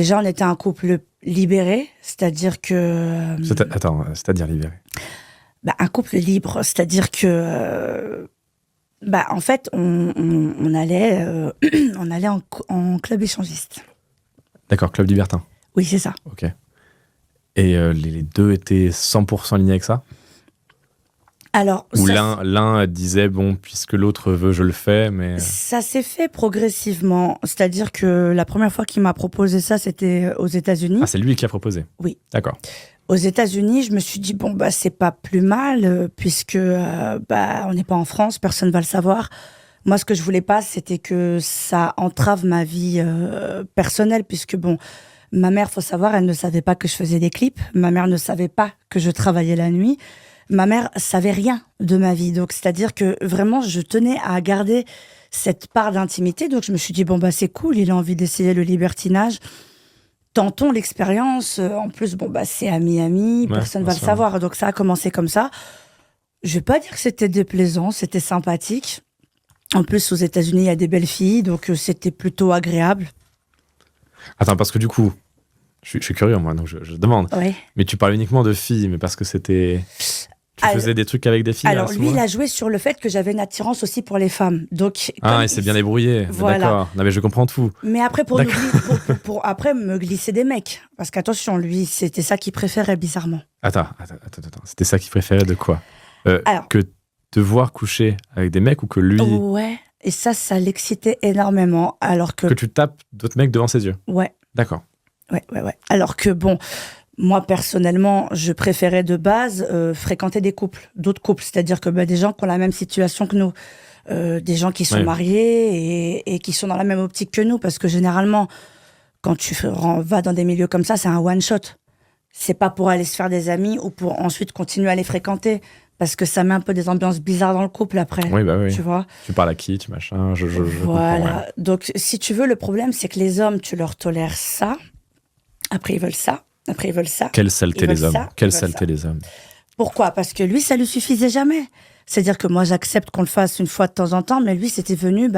Déjà, on était un couple libéré, c'est-à-dire que... C'est-à-dire libéré. Un couple libre, c'est-à-dire que... en fait, on allait, on allait en club échangiste. D'accord, club libertin. Oui, c'est ça. Ok. Et les deux étaient 100% alignés avec ça? Alors, Ou l'un disait, bon, puisque l'autre veut, je le fais, mais... Ça s'est fait progressivement. C'est-à-dire que la première fois qu'il m'a proposé ça, c'était aux États-Unis. Ah, c'est lui qui a proposé? Oui. D'accord. Aux États-Unis, je me suis dit, c'est pas plus mal, puisque on n'est pas en France, personne va le savoir. Moi, ce que je voulais pas, c'était que ça entrave ma vie personnelle, puisque ma mère, faut savoir, elle ne savait pas que je faisais des clips. Ma mère ne savait pas que je travaillais la nuit. Ma mère savait rien de ma vie. Donc, c'est-à-dire que vraiment, je tenais à garder cette part d'intimité. Donc, je me suis dit, c'est cool, il a envie d'essayer le libertinage. Tentons l'expérience. En plus, c'est à Miami, personne va le savoir. Donc, ça a commencé comme ça. Je vais pas dire que c'était déplaisant, c'était sympathique. En plus, aux États-Unis, il y a des belles filles, donc c'était plutôt agréable. Attends, parce que du coup, je suis curieux, moi, donc je demande. Oui. Mais tu parles uniquement de filles, mais parce que c'était... Tu faisais des trucs avec des filles? Alors, lui, il a joué sur le fait que j'avais une attirance aussi pour les femmes. Donc, il s'est bien débrouillé. Voilà. D'accord. Non, mais je comprends tout. Mais après, pour après me glisser des mecs. Parce qu'attention, lui, c'était ça qu'il préférait, bizarrement. Attends. C'était ça qu'il préférait de quoi? Que te voir coucher avec des mecs ou que lui... Ouais. Et ça l'excitait énormément. Alors que tu tapes d'autres mecs devant ses yeux? Ouais. D'accord. Ouais. Alors que moi, personnellement, je préférais de base fréquenter d'autres couples. C'est-à-dire que des gens qui ont la même situation que nous. Des gens qui sont mariés et qui sont dans la même optique que nous. Parce que généralement, quand tu vas dans des milieux comme ça, c'est un one-shot. C'est pas pour aller se faire des amis ou pour ensuite continuer à les fréquenter. Parce que ça met un peu des ambiances bizarres dans le couple après. Oui. Tu vois? Tu parles à qui, tu machin, je voilà. comprends, ouais. Donc, si tu veux, le problème, c'est que les hommes, tu leur tolères ça. Après, ils veulent ça. Après, ils veulent ça. Quelle saleté les hommes. Quelle saleté les hommes. Pourquoi? Parce que lui, ça lui suffisait jamais. C'est-à-dire que moi, j'accepte qu'on le fasse une fois de temps en temps, mais lui, c'était venu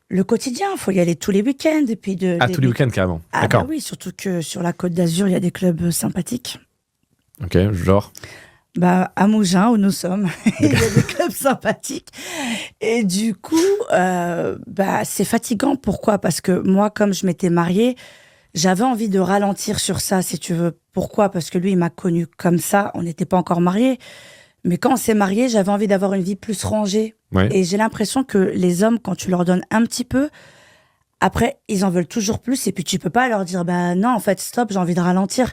le quotidien. Il faut y aller tous les week-ends. Et puis tous les week-ends, carrément. D'accord. Oui, surtout que sur la Côte d'Azur, il y a des clubs sympathiques. Ok, genre? À Mougins, où nous sommes, il y a des clubs sympathiques. Et du coup, c'est fatigant. Pourquoi? Parce que moi, comme je m'étais mariée, j'avais envie de ralentir sur ça, si tu veux. Pourquoi? Parce que lui, il m'a connue comme ça. On n'était pas encore mariés. Mais quand on s'est mariés, j'avais envie d'avoir une vie plus rangée. Ouais. Et j'ai l'impression que les hommes, quand tu leur donnes un petit peu, après, ils en veulent toujours plus. Et puis, tu peux pas leur dire, non, en fait, stop, j'ai envie de ralentir.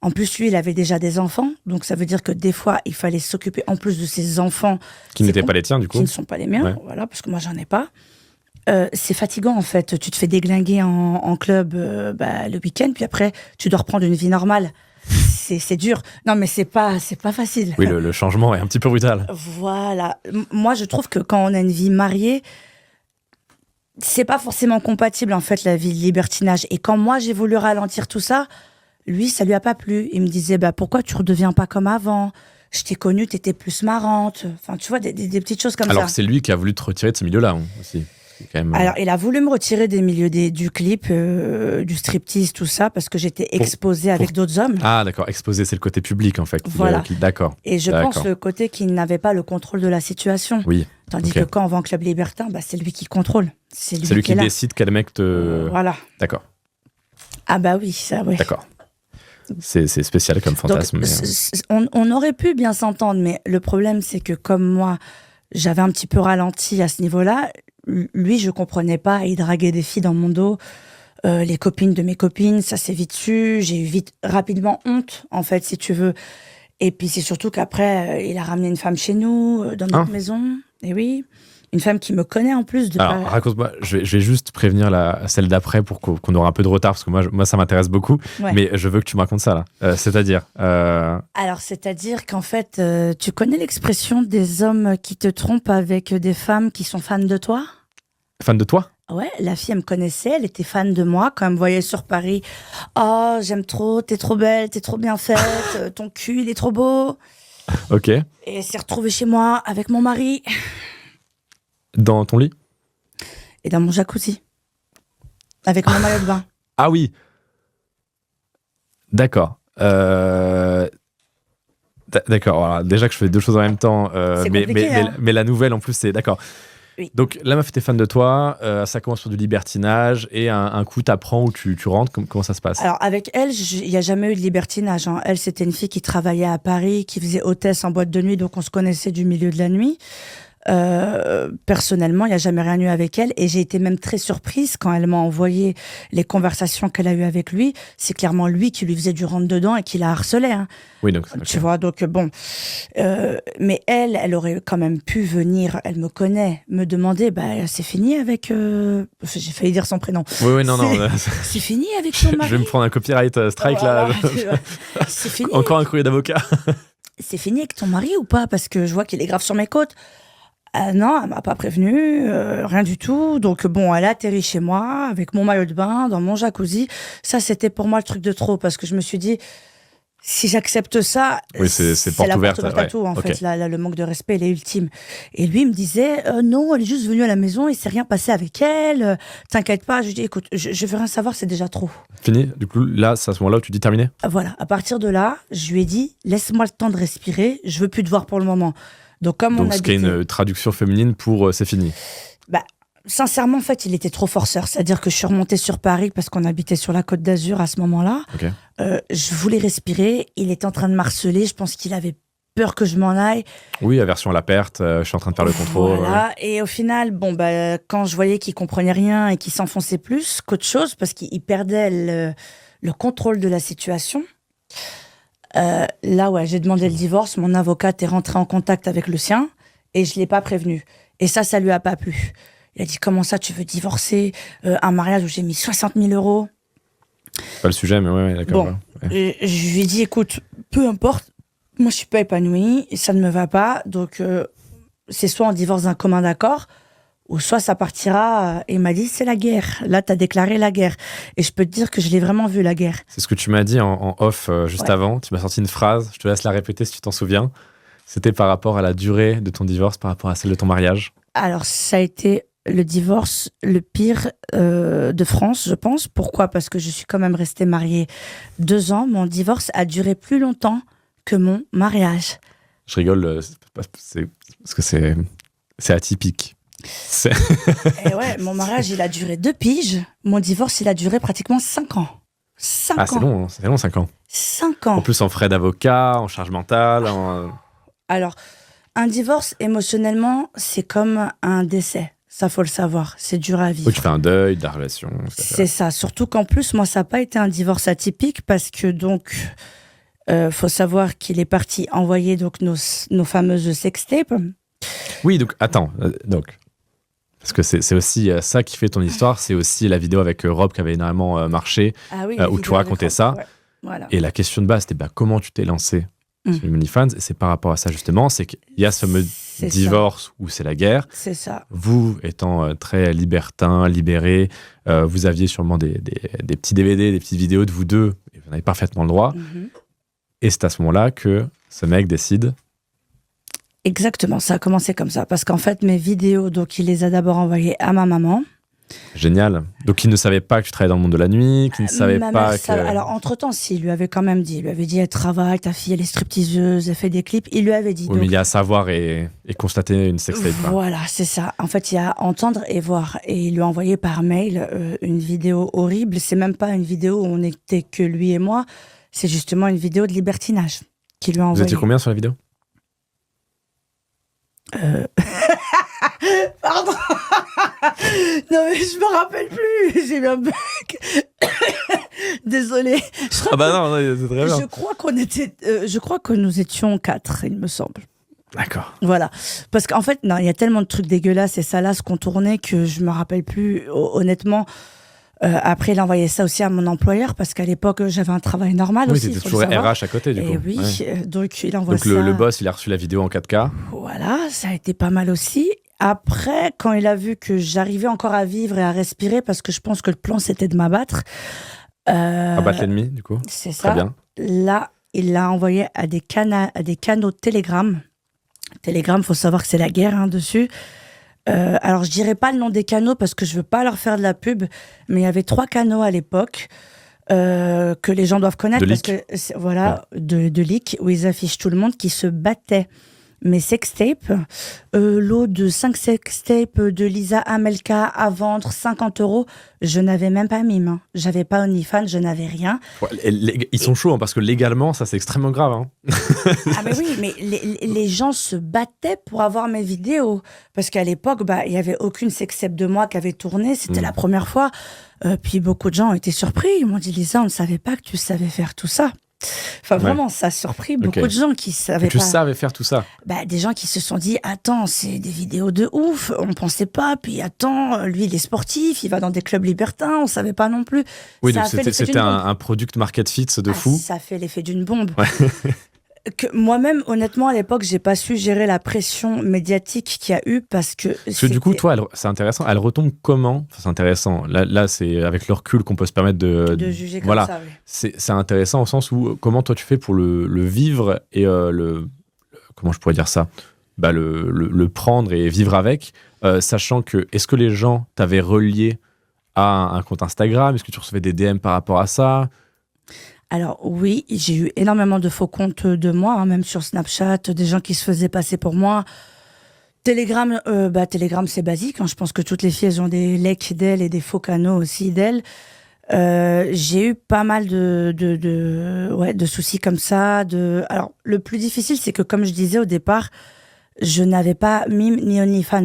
En plus, lui, il avait déjà des enfants. Donc, ça veut dire que des fois, il fallait s'occuper en plus de ses enfants. Qui n'étaient pas les tiens, du coup. Qui ne sont pas les miens, voilà, parce que moi, j'en ai pas. C'est fatigant, en fait. Tu te fais déglinguer en club le week-end, puis après, tu dois reprendre une vie normale. C'est dur. Non, mais c'est pas facile. Oui, le changement est un petit peu brutal. Voilà. Moi, je trouve que quand on a une vie mariée, c'est pas forcément compatible, en fait, la vie de libertinage. Et quand moi, j'ai voulu ralentir tout ça, lui, ça lui a pas plu. Il me disait, pourquoi tu redeviens pas comme avant? Je t'ai connue, t'étais plus marrante. Enfin, tu vois, des petites choses comme ça. Alors, c'est lui qui a voulu te retirer de ce milieu-là, aussi. Quand même... Alors, il a voulu me retirer des milieux du clip, du striptease, tout ça, parce que j'étais exposée avec d'autres hommes. Ah, d'accord. Exposée, c'est le côté public, en fait. Voilà. D'accord. Et je pense le côté qu'il n'avait pas le contrôle de la situation. Oui. Tandis que quand on va en club libertin, c'est lui qui contrôle. C'est lui qui décide quel mec te... Voilà. D'accord. Ah oui, ça, oui. D'accord. C'est spécial comme fantasme. Donc, on aurait pu bien s'entendre, mais le problème, c'est que comme moi, j'avais un petit peu ralenti à ce niveau-là, lui, je comprenais pas, il draguait des filles dans mon dos, les copines de mes copines, ça s'est vite su, j'ai eu rapidement honte, en fait, si tu veux. Et puis c'est surtout qu'après, il a ramené une femme chez nous, dans notre maison, et oui, une femme qui me connaît en plus. Alors, raconte-moi, je vais juste prévenir celle d'après pour qu'on aura un peu de retard, parce que moi ça m'intéresse beaucoup, mais je veux que tu me racontes ça, là. C'est-à-dire Alors, c'est-à-dire qu'en fait, tu connais l'expression des hommes qui te trompent avec des femmes qui sont fans de toi? Fan de toi? Ouais, la fille, elle me connaissait, elle était fan de moi. Quand elle me voyait sur Paris, oh, j'aime trop, t'es trop belle, t'es trop bien faite, ton cul, il est trop beau. Ok. Et elle s'est retrouvée chez moi avec mon mari. Dans ton lit? Et dans mon jacuzzi. Avec mon maillot de bain. Ah oui. D'accord. D'accord. Voilà. Déjà que je fais deux choses en même temps, mais la nouvelle en plus, c'est d'accord. Oui. Donc la meuf était fan de toi, ça commence sur du libertinage et un coup t'apprends où tu rentres, comment ça se passe? Alors avec elle, il n'y a jamais eu de libertinage. Hein. Elle, c'était une fille qui travaillait à Paris, qui faisait hôtesse en boîte de nuit, donc on se connaissait du milieu de la nuit. Personnellement, il n'y a jamais rien eu avec elle et j'ai été même très surprise quand elle m'a envoyé les conversations qu'elle a eues avec lui. C'est clairement lui qui lui faisait du rentre-dedans et qui la harcelait. Hein. Oui, donc tu vois, donc bon. Mais elle aurait quand même pu venir, elle me connaît, me demander, c'est fini avec... J'ai failli dire son prénom. Oui, non. C'est fini avec ton mari. Je vais me prendre un copyright strike là. C'est fini. Encore un courrier d'avocat. C'est fini avec ton mari ou pas? Parce que je vois qu'il est grave sur mes côtes. Non, elle m'a pas prévenu, rien du tout. Donc bon, elle a atterri chez moi avec mon maillot de bain, dans mon jacuzzi. Ça, c'était pour moi le truc de trop parce que je me suis dit, si j'accepte ça, oui, c'est porte la ouverte, porte ouverte à tout. En fait, là, le manque de respect, il est ultime. Et lui, il me disait, non, elle est juste venue à la maison, il s'est rien passé avec elle. T'inquiète pas. Je lui dis, écoute, je veux rien savoir, c'est déjà trop. Fini. Du coup, là, c'est à ce moment-là où tu dis terminé. Voilà. À partir de là, je lui ai dit, laisse-moi le temps de respirer. Je veux plus te voir pour le moment. Donc, ce qui est une traduction féminine pour c'est fini. Sincèrement, en fait, il était trop forceur. C'est-à-dire que je suis remontée sur Paris parce qu'on habitait sur la Côte d'Azur à ce moment-là. Okay. Je voulais respirer. Il était en train de m'harceler. Je pense qu'il avait peur que je m'en aille. Oui, aversion à la perte. Je suis en train de faire le contrôle. Voilà. Et au final, quand je voyais qu'il comprenait rien et qu'il s'enfonçait plus qu'autre chose parce qu'il perdait le contrôle de la situation... là, j'ai demandé le divorce. Mon avocate est rentrée en contact avec le sien et je l'ai pas prévenu. Et ça lui a pas plu. Il a dit, comment ça, tu veux divorcer un mariage où j'ai mis 60 000 €? Pas le sujet, mais ouais, d'accord. Bon, je lui ai dit, écoute, peu importe, moi je suis pas épanouie, ça ne me va pas, donc c'est soit on divorce d'un commun d'accord, ou soit ça partira. Et il m'a dit, c'est la guerre. Là, tu as déclaré la guerre. Et je peux te dire que je l'ai vraiment vu, la guerre. C'est ce que tu m'as dit en off juste avant. Tu m'as sorti une phrase, je te laisse la répéter si tu t'en souviens. C'était par rapport à la durée de ton divorce, par rapport à celle de ton mariage. Alors, ça a été le divorce le pire de France, je pense. Pourquoi? Parce que je suis quand même restée mariée 2 ans. Mon divorce a duré plus longtemps que mon mariage. Je rigole, parce que c'est atypique. Et ouais, mon mariage, il a duré 2 piges. Mon divorce, il a duré pratiquement 5 ans. 5 ans. C'est long, c'est long, 5 ans. 5 ans. En plus, en frais d'avocat, en charge mentale. Alors, un divorce, émotionnellement, c'est comme un décès. Ça, faut le savoir. C'est dur à vivre. Oui, tu fais un deuil de la relation. C'est ça. Surtout qu'en plus, moi, ça n'a pas été un divorce atypique parce que, donc, faut savoir qu'il est parti envoyer donc, nos fameuses sextapes. Oui, donc, attends. Parce que c'est aussi ça qui fait ton histoire. C'est aussi la vidéo avec Rob qui avait énormément marché, où tu racontais ça. Ouais. Voilà. Et la question de base, c'était comment tu t'es lancé sur OnlyFans. Et c'est par rapport à ça, justement. C'est qu'il y a ce fameux divorce où c'est la guerre. C'est ça. Vous, étant très libertin, libéré, vous aviez sûrement des petits DVD, des petites vidéos de vous deux. Et vous en avez parfaitement le droit. Et c'est à ce moment-là que ce mec décide... Exactement, ça a commencé comme ça. Parce qu'en fait, mes vidéos, donc, il les a d'abord envoyées à ma maman. Génial. Donc, il ne savait pas que tu travaillais dans le monde de la nuit, qu'il ne savait pas que... Alors, entre-temps, il lui avait quand même dit. Il lui avait dit, elle travaille, ta fille, elle est stripteaseuse, elle fait des clips. Il lui avait dit. Oui, donc... mais il y a à savoir et constater une sextape. Voilà, c'est ça. En fait, il y a à entendre et voir. Et il lui a envoyé par mail une vidéo horrible. C'est même pas une vidéo où on n'était que lui et moi. C'est justement une vidéo de libertinage qu'il lui a envoyé. Vous étiez combien sur la vidéo? Pardon. Non mais je me rappelle plus. J'ai eu un bug. Désolée. Ah bah non, c'est très bien. Je crois que nous étions 4, il me semble. D'accord. Voilà. Parce qu'en fait, non, il y a tellement de trucs dégueulasses et salaces qu'on tournait que je me rappelle plus. Honnêtement. Après, il a envoyé ça aussi à mon employeur parce qu'à l'époque, j'avais un travail normal aussi. Oui, t'étais toujours RH à côté, du coup. Et oui, donc il envoie ça. Donc le boss, il a reçu la vidéo en 4K. Voilà, ça a été pas mal aussi. Après, quand il a vu que j'arrivais encore à vivre et à respirer, parce que je pense que le plan, c'était de m'abattre. Abattre l'ennemi, du coup. C'est ça. Très bien. Là, il l'a envoyé à des canaux Telegram. Telegram, faut savoir que c'est la guerre dessus. Alors, je dirais pas le nom des canaux parce que je veux pas leur faire de la pub, mais il y avait 3 canaux à l'époque. que les gens doivent connaître. De Parce leak. que, voilà, de leak, où ils affichent tout le monde qui se battait. Mes sextapes, lot de 5 sextapes de Lisa Amelka à vendre 50 €, je n'avais même pas Mime. Hein. J'avais pas OnlyFans, je n'avais rien. Ouais, ils sont chauds, hein, parce que légalement, ça, c'est extrêmement grave. Hein. Ah mais oui, mais les gens se battaient pour avoir mes vidéos. Parce qu'à l'époque, il y avait aucune sextape de moi qui avait tourné. C'était la première fois. Puis beaucoup de gens ont été surpris. Ils m'ont dit, Lisa, on ne savait pas que tu savais faire tout ça. Enfin, vraiment, ça a surpris beaucoup de gens qui savaient que tu pas. savais faire tout ça. Des gens qui se sont dit, attends, c'est des vidéos de ouf, on pensait pas. Puis attends, lui, il est sportif, il va dans des clubs libertins, on savait pas non plus. Oui, donc c'était un product market fit de fou. Ça fait l'effet d'une bombe. Ouais. Que moi-même, honnêtement, à l'époque, j'ai pas su gérer la pression médiatique qu'il y a eu parce que du coup, toi, c'est intéressant. Elle retombe comment? Enfin, c'est intéressant. Là, c'est avec le recul qu'on peut se permettre de juger comme ça. Oui. C'est intéressant au sens où comment toi tu fais pour le vivre et comment je pourrais dire ça? Le prendre et vivre avec, sachant que est-ce que les gens t'avaient relié à un compte Instagram? Est-ce que tu recevais des DM par rapport à ça? Alors oui, j'ai eu énormément de faux comptes de moi, hein, même sur Snapchat, des gens qui se faisaient passer pour moi. Telegram, Telegram c'est basique, hein, je pense que toutes les filles elles ont des leaks d'elles et des faux canaux aussi d'elles. J'ai eu pas mal de soucis comme ça. Alors le plus difficile c'est que comme je disais au départ, je n'avais pas Mime ni OnlyFans.